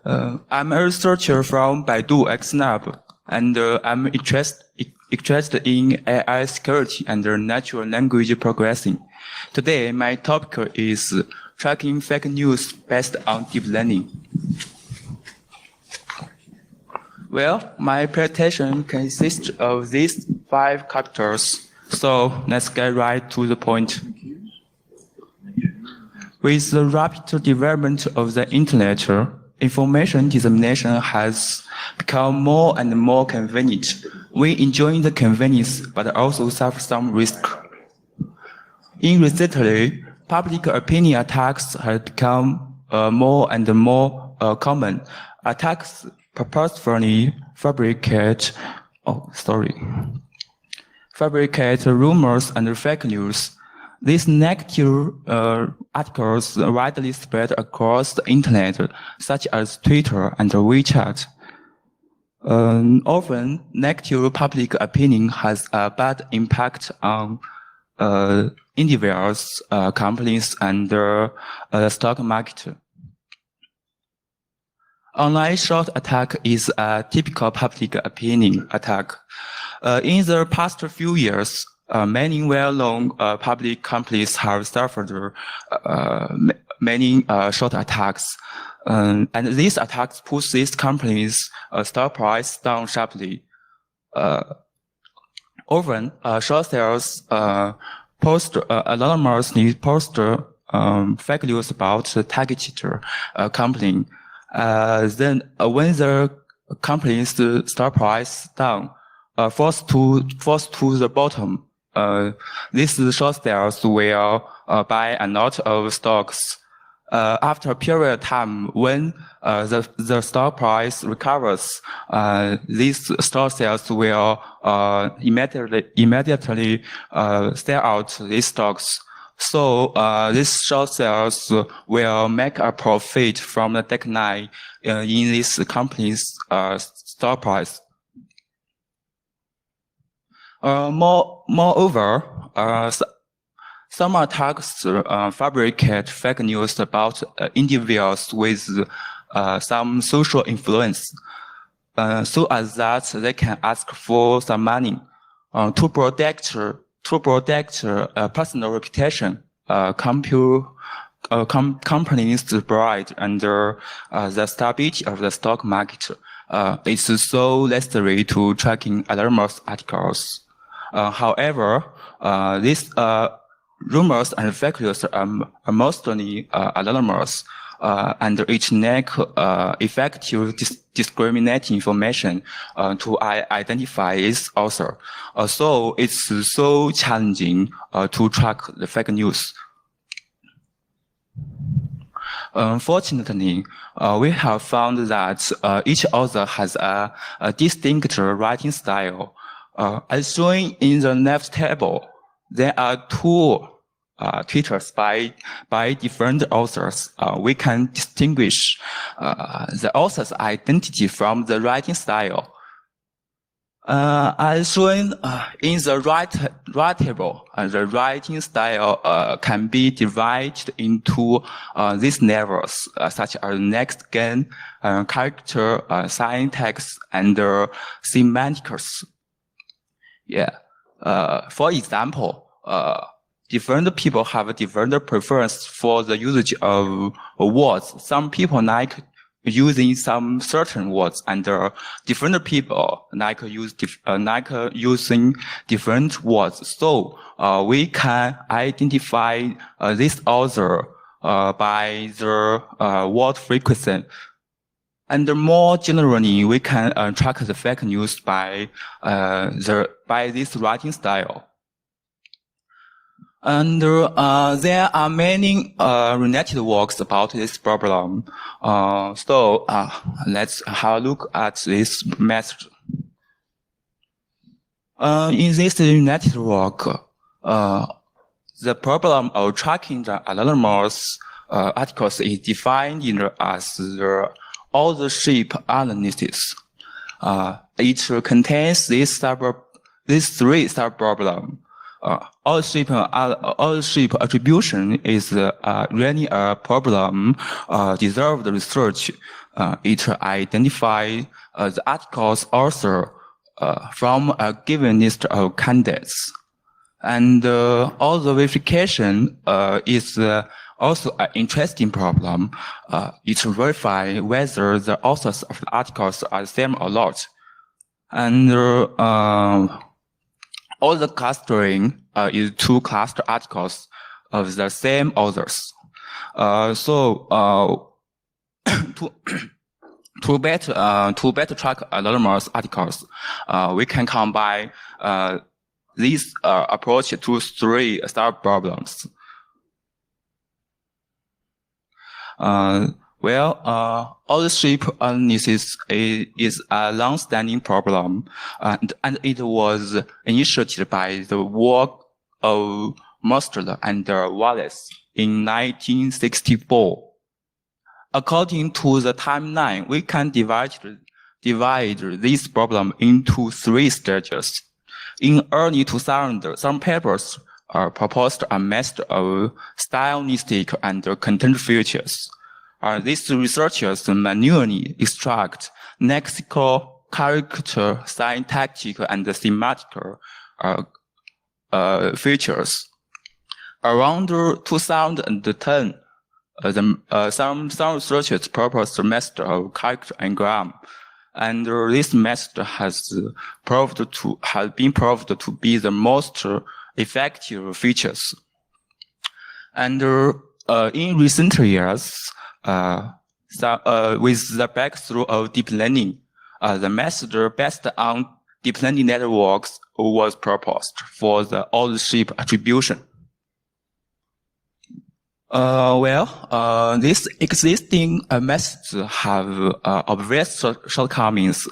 I'm a researcher from Baidu XNAB, and I'm interested in AI security and natural language processing. Today, my topic is tracking fake news based on deep learning. Well, my presentation consists of these 5 chapters, so let's get right to the point. With the rapid development of the internet, information dissemination has become more and more convenient. We enjoy the convenience, but also suffer some risk. Recently, public opinion attacks have become more and more common. Attacks purposefully fabricate rumors and fake news. These negative articles widely spread across the internet, such as Twitter and WeChat. Often, negative public opinion has a bad impact on individuals, companies, and the stock market. Online short attack is a typical public opinion attack. In the past few years, many well-known public companies have suffered many short attacks. And these attacks push these companies' stock price down sharply. Often, short sellers anonymously post fake news about the targeted company. Then, when the company's stock price down, forced to the bottom, these short sellers will buy a lot of stocks. After a period of time, when the stock price recovers, these short sellers will immediately sell out these stocks. So these short sellers will make a profit from the decline in this company's stock price. Moreover, some attacks fabricate fake news about individuals with some social influence, so as that they can ask for some money to protect personal reputation. Companies' pride and the stability of the stock market. It's so necessary to tracking anonymous articles. However, these rumors and fake news are mostly anonymous, and it lacks effective discriminating information to identify its author. So it's so challenging to track the fake news. Fortunately, we have found that each author has a distinct writing style. As shown in the left table, there are 2 tweets by different authors. We can distinguish the author's identity from the writing style. As shown in the right table, the writing style can be divided into these levels, such as next gen, character, syntax, and semantics. For example, different people have a different preference for the usage of words. Some people like using some certain words, and different people like using different words. So we can identify this author by their word frequency. And more generally, we can track the fake news by this writing style. And there are many related works about this problem. So let's have a look at this method. In this related work, the problem of tracking the anonymous articles is defined as the authorship analysis. It contains these 3 sub-problems. authorship attribution is really a problem deserved research. It identifies the article's author from a given list of candidates. And author verification is also an interesting problem. It verifies whether the authors of the articles are the same or not. And all the clustering is two cluster articles of the same authors. To better track anonymous articles, we can combine this approach to three sub problems. Authorship analysis is a long-standing problem, and it was initiated by the work of Mostler and Wallace in 1964. According to the timeline, we can divide this problem into three stages. In early 2000, some papers proposed a method of stylistic and content features. These researchers manually extract lexical, character, syntactic, and thematic features. Around 2010, some researchers proposed a method of character engram, and this method has been proved to be the most effective features. And in recent years, with the breakthrough of deep learning, the method based on deep learning networks was proposed for the authorship attribution. These existing methods have obvious shortcomings.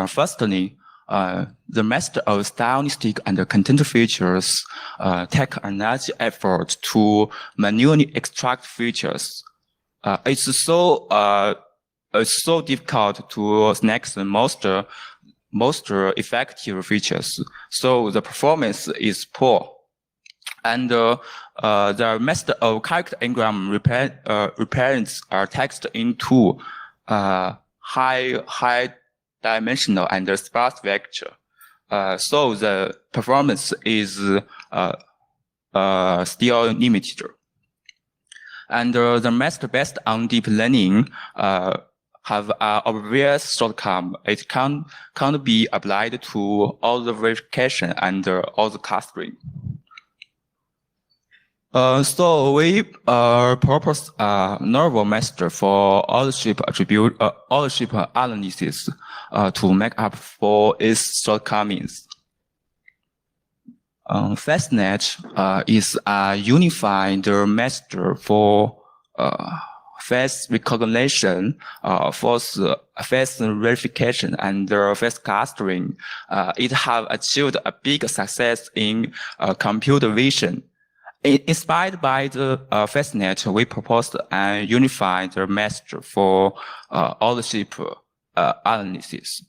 Firstly, the method of stylistic and content features take a large effort to manually extract features. It's so difficult to select the most effective features, so the performance is poor. And the method of character engram represents text into high dimensional and sparse vector. So the performance is still limited. And the method based on deep learning have obvious shortcoming. It can't be applied to all the verification and all the clustering. So we propose a novel method for authorship analysis to make up for its shortcomings. Fastnet is a unified method for face recognition, face verification, and face clustering. It has achieved a big success in computer vision. Inspired by the Fastnet, we proposed a unified method for authorship analysis.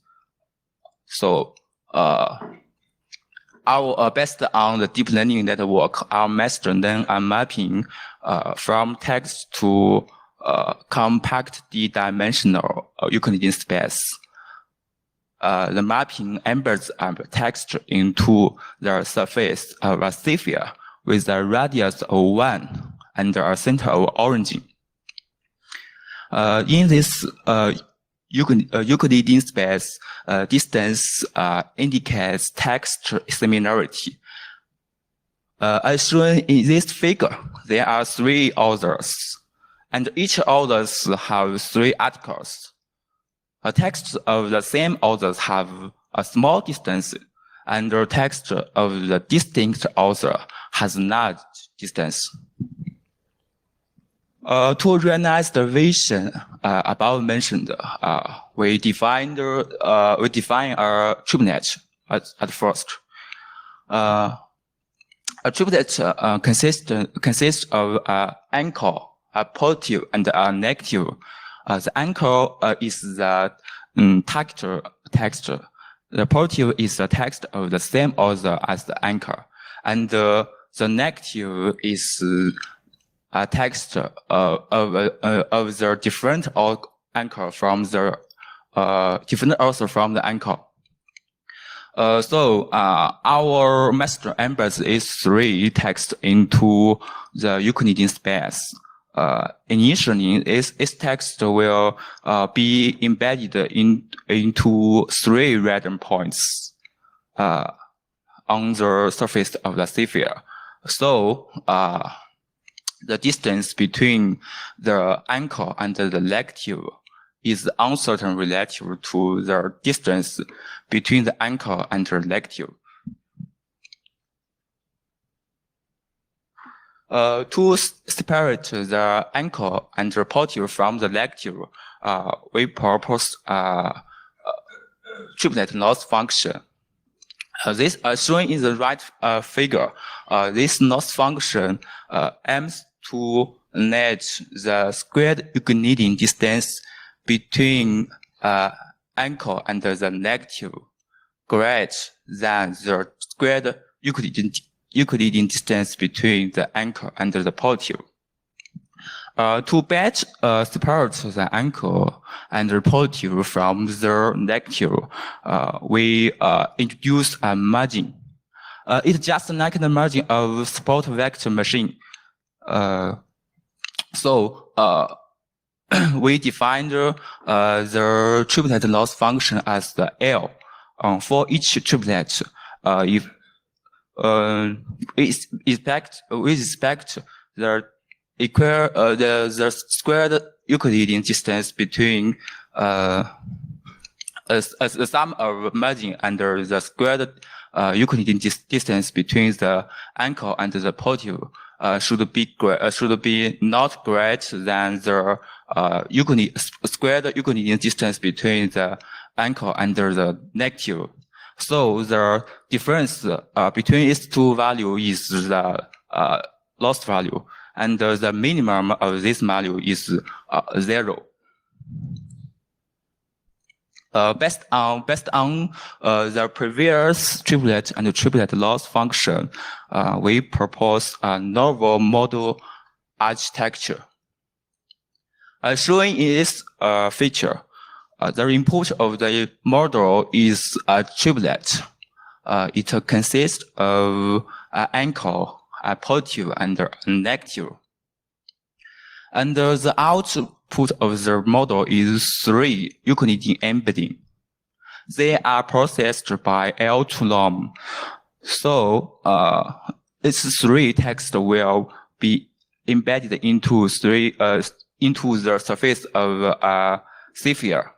So, based on the deep learning network, our method then a mapping from text to compact D-dimensional Euclidean space. The mapping embeds text into the surface of a sphere with a radius of 1 and a center of origin. In this Euclidean space, distance indicates text similarity. As shown in this figure, there are 3 authors, and each authors have 3 articles. Texts of the same authors have a small distance, and the text of the distinct author has large distance. To realize the vision above mentioned, we define a triplet at first. A triplet consists of an anchor, a positive, and a negative. The anchor is the text. The positive is the text of the same author as the anchor, and the negative is a text of the different anchor from the different author from the anchor. So our master embeds these three texts into the Euclidean space. Initially, this text will be embedded into three random points on the surface of the sphere. So the distance between the anchor and the negative is uncertain relative to the distance between the anchor and the negative. To separate the anchor and the positive from the negative, we propose triplet loss function. This shown in the right figure. This loss function aims to net the squared Euclidean distance between anchor and the negative greater than the squared Euclidean distance between the anchor and the positive. To better separate the anchor and the positive from the negative, we introduce a margin. It's just like the margin of support vector machine. So we defined the triplet loss function as the L. For each triplet, if with respect the the squared Euclidean distance between the sum of margin and the squared Euclidean distance between the anchor and the positive should be not greater than the squared Euclidean distance between the anchor and the negative. So the difference between these two values is the loss value, and the minimum of this value is 0. Based on the previous triplet and triplet loss function, we propose a novel model architecture. Showing in this feature, the input of the model is a triplet. It consists of an anchor, a positive, and a negative. And the output of the model is 3 Euclidean embedding. They are processed by L2 LOM. So its 3 text will be embedded into the surface of a sphere.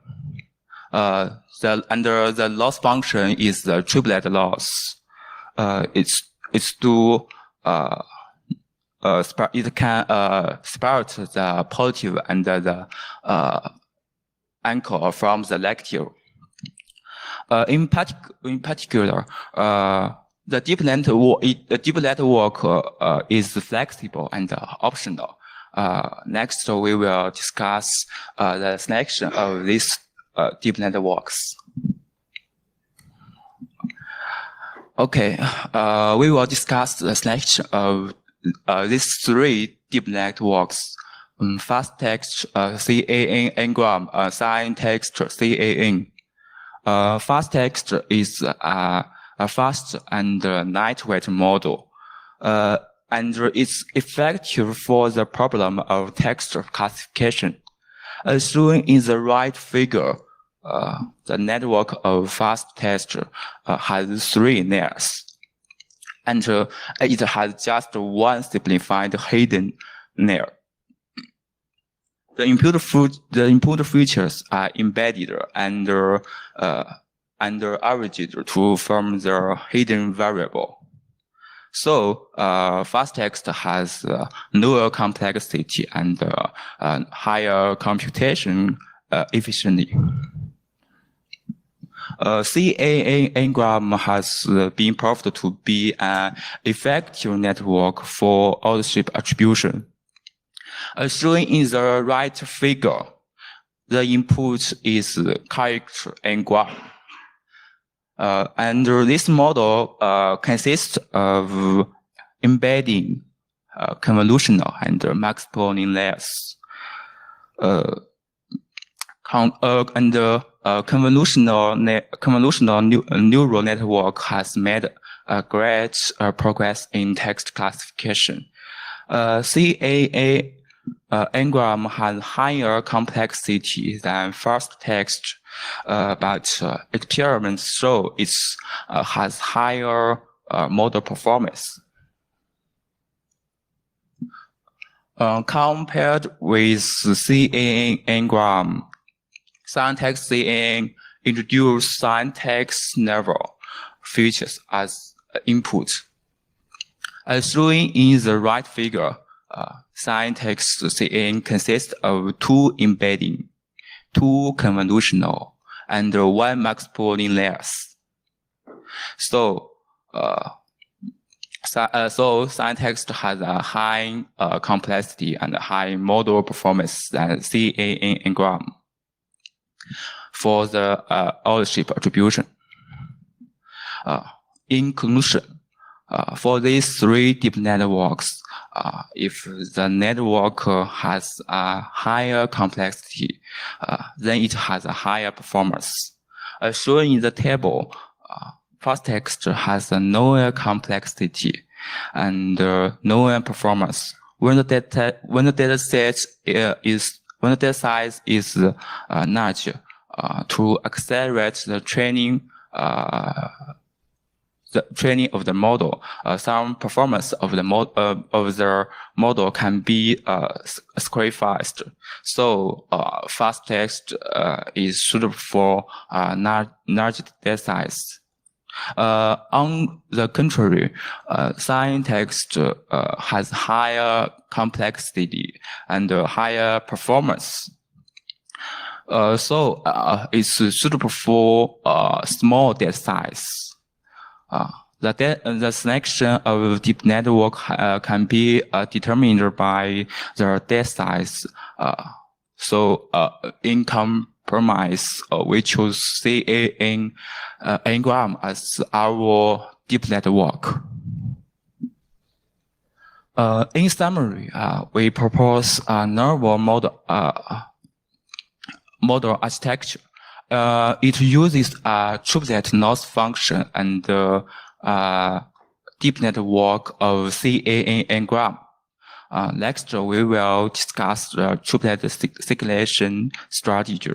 Under the loss function is the triplet loss. It can separate the positive and the anchor from the negative. In particular, the deep network is flexible and optional. Next, we will discuss the selection of these deep networks. Okay, we will discuss the selection of these 3 deep networks: fast text CAN n-gram, sign text CAN. Fast text is a fast and lightweight model, and it's effective for the problem of text classification. As shown in the right figure, the network of fast text has 3 layers, and it has just one simplified hidden layer. The input features are embedded and averaged to form the hidden variable. So fast text has lower complexity and higher computation efficiency. CAN n-gram has been proved to be an effective network for authorship attribution. As shown in the right figure, the input is character n-gram. And this model consists of embedding convolutional and max-pooling layers. Convolutional neural network has made great progress in text classification. CAA n-gram has higher complexity than fast text, but experiments show it has higher model performance. Compared with CAA n-gram, syntax CAN introduce syntax level features as input. As shown in the right figure, syntax CAN consists of 2 embedding, 2 convolutional, and 1 max-pooling layers. So syntax has a high complexity and high model performance than CAN n-gram for the ownership attribution. In conclusion, for these 3 deep networks, if the network has a higher complexity, then it has a higher performance. As shown in the table, fast text has a lower complexity and lower performance. When the data size is large, to accelerate the training of the model, some performance of the model can be sacrificed. So fast text is suitable for large data size. On the contrary, syntax has higher complexity and higher performance. So it's suitable for small data size. The selection of deep network can be determined by the data size. So in compromise, we choose CAN n-gram as our deep network. In summary, we propose a novel model architecture. It uses a triplet loss function and deep network of CAN n-gram. Next, we will discuss the triplet circulation strategy.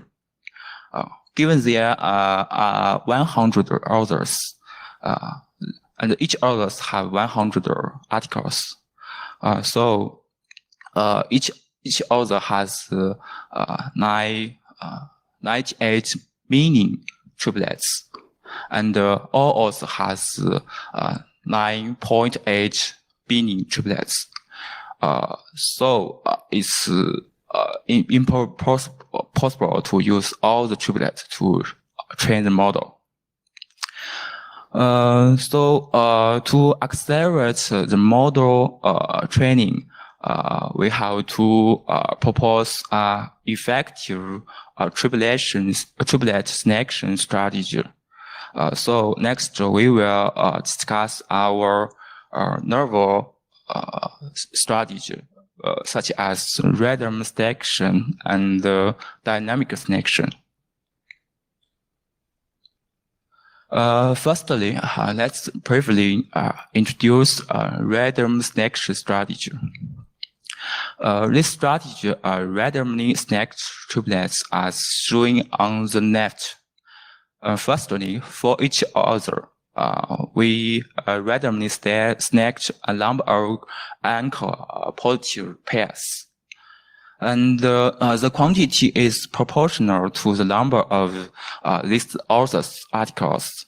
Given there are 100 authors, and each authors have 100 articles. So each author has 98 meaning triplets, and all authors has 9.8 meaning triplets. So it's impossible to use all the triplets to train the model. To accelerate the model training, we have to propose effective triplet selection strategy. So next we will discuss our novel strategy, such as random selection and dynamic selection. Firstly, let's briefly introduce random selection strategy. This strategy randomly select triplets as shown on the left. Firstly, for each author, we randomly select a number of anchor positive pairs. And the quantity is proportional to the number of this author's articles,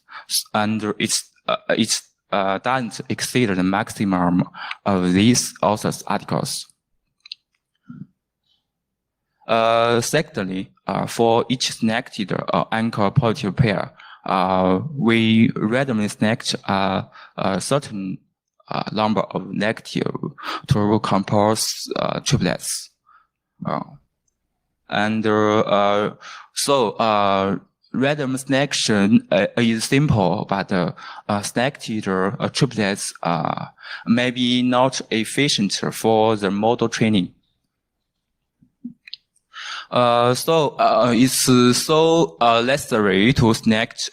and it doesn't exceed the maximum of these author's articles. Secondly, for each selected anchor positive pair, we randomly select a certain number of negative to compose triplets. random selection is simple, but selected triplets may be not efficient for the model training. So it's so necessary to select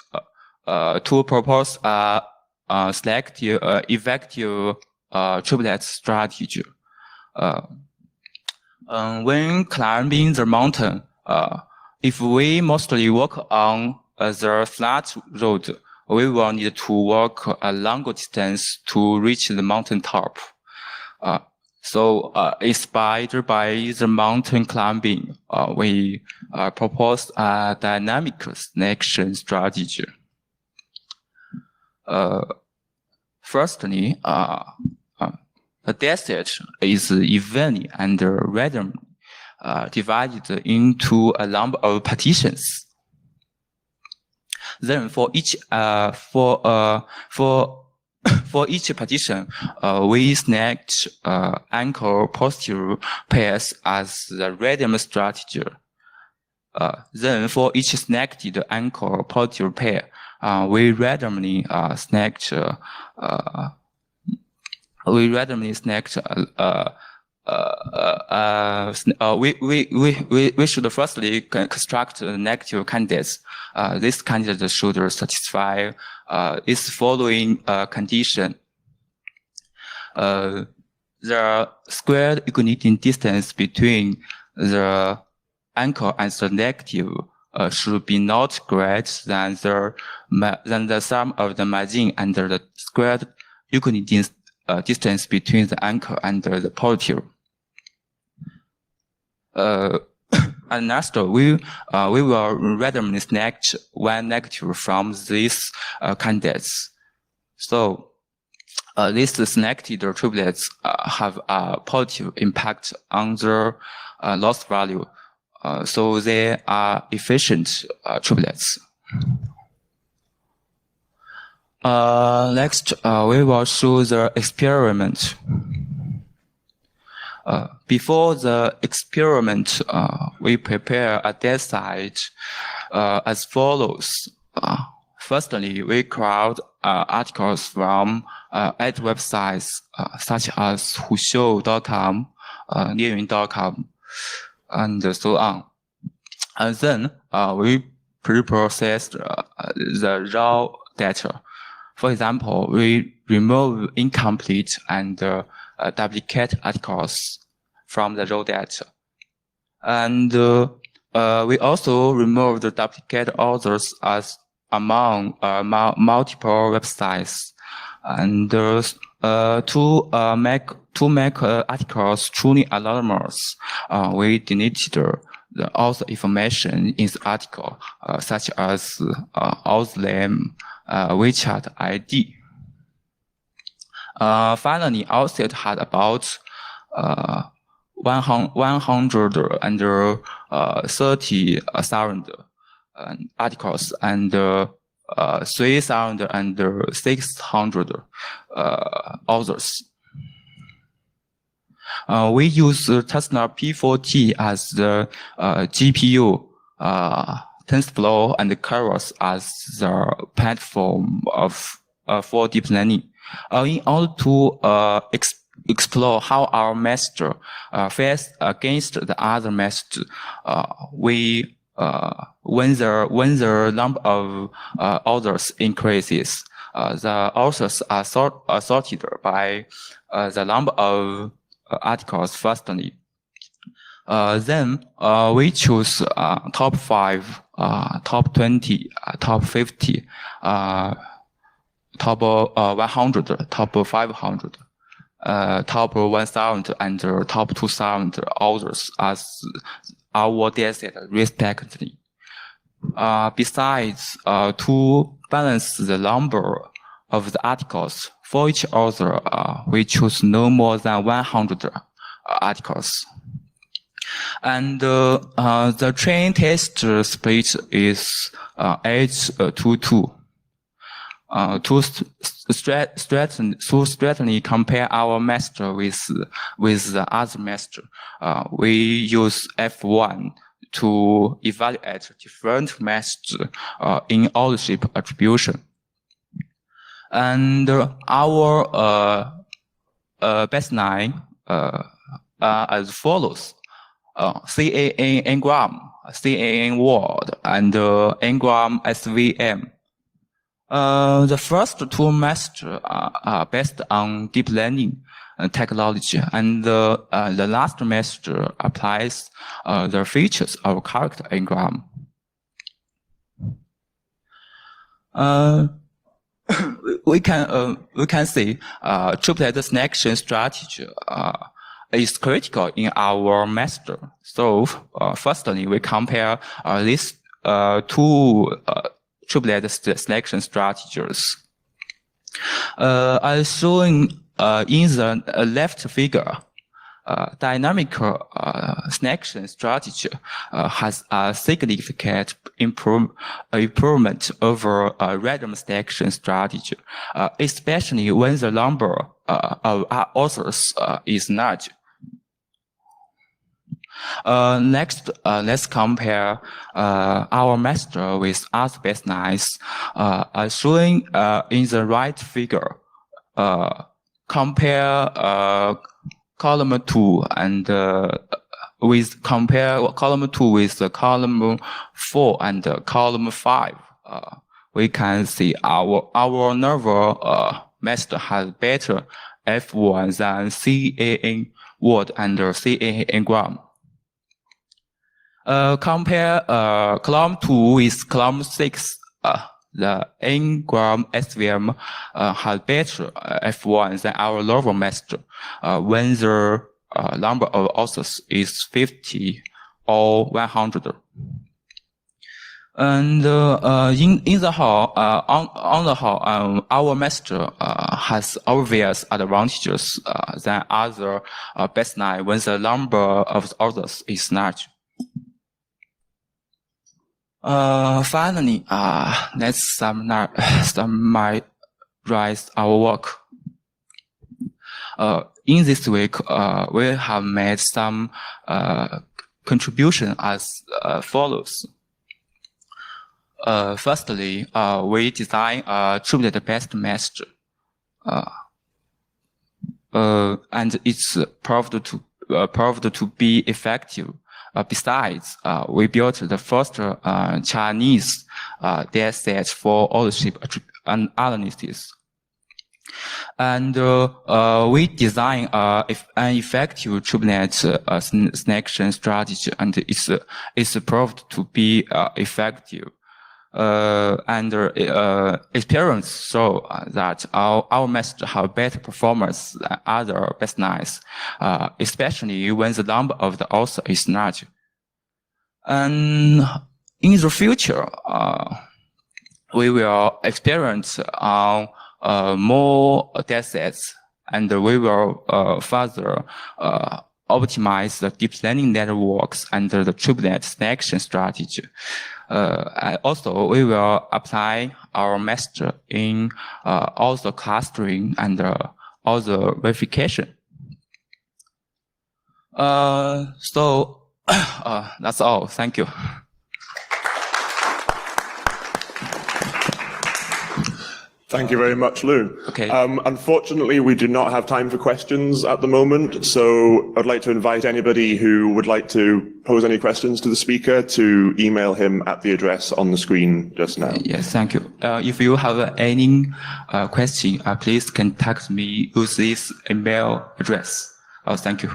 to propose selective effective triplet strategy. When climbing the mountain, if we mostly walk on the flat road, we will need to walk a longer distance to reach the mountain top. So inspired by the mountain climbing, we propose a dynamic selection strategy. Firstly, the desert is evenly and randomly divided into a number of partitions. Then for each for each partition, we select anchor posture pairs as the random strategy. Then for each selected anchor posture pair, we randomly select we should firstly construct negative candidates. This candidate should satisfy its following condition. The squared equidistant distance between the anchor and the negative should be not greater than the sum of the margin and the squared equidistant distance between the anchor and the positive. And next, we will randomly select one negative from these candidates. So these selected triplets have a positive impact on their loss value. So they are efficient triplets. Next, we will show the experiment. Before the experiment, we prepare a data set as follows. Firstly, we crowd articles from 8 websites such as Huxiu.com, Liyun.com, and so on. And then we pre-process the raw data. For example, we remove incomplete and duplicate articles from the raw data. And we also remove the duplicate authors as among multiple websites. And to make articles truly anonymous, we deleted the author information in the article, such as author name, WeChat ID. Finally, our set had about 130,000 articles and 3,600 authors. We use Tesla P4T as the GPU, TensorFlow and Keras as the platform for deep learning. In order to explore how our method fares against the other method, when the number of authors increases, the authors are sorted by the number of articles firstly. Then we choose top 5, top 20, top 50, top 100, top 500, top 1,000, and top 2,000 authors as our dataset respectively. Besides, to balance the number of the articles for each author, we choose no more than 100 articles. And the train test split is 8-to-2. To straightly compare our method with the other method, we use F1 to evaluate different methods in ownership attribution. And our baseline as follows: CAN Ngram, CAN word, and Ngram SVM. The first two methods are based on deep learning technology, and the last method applies the features of character engram. We can see triplet selection strategy is critical in our method. So firstly, we compare these two triplet selection strategies. As shown in the left figure, dynamic selection strategy has a significant improvement over random selection strategy, especially when the number of authors is large. Next, let's compare our method with other baselines, as shown in the right figure. Compare column 2 and compare column 2 with column 4 and column 5. We can see our novel method has better F1 than CAN word and CAN Ngram. Compare column 2 with column 6. The Ngram SVM has better F1 than our novel method when the number of authors is 50 or 100. And in the whole, on the whole, our method has obvious advantages than other baseline when the number of authors is large. Finally, let's summarize our work. In this week, we have made some contribution as follows. Firstly, we design a triplet-based method, and it's proved to be effective. Besides, we built the first Chinese dataset for ownership analysis. And we designed an effective triplet selection strategy, and it's proved to be effective. And experience show that our method have better performance than other baselines, especially when the number of the author is large. And in the future, we will experience on more datasets, and we will further optimize the deep learning networks and the triplet selection strategy. Also, we will apply our method in author clustering and author verification. So that's all. Thank you. Thank you very much, Lou. Okay. Unfortunately, we do not have time for questions at the moment, so I'd like to invite anybody who would like to pose any questions to the speaker to email him at the address on the screen just now. Yes, thank you. If you have any question, please contact me with this email address. Thank you.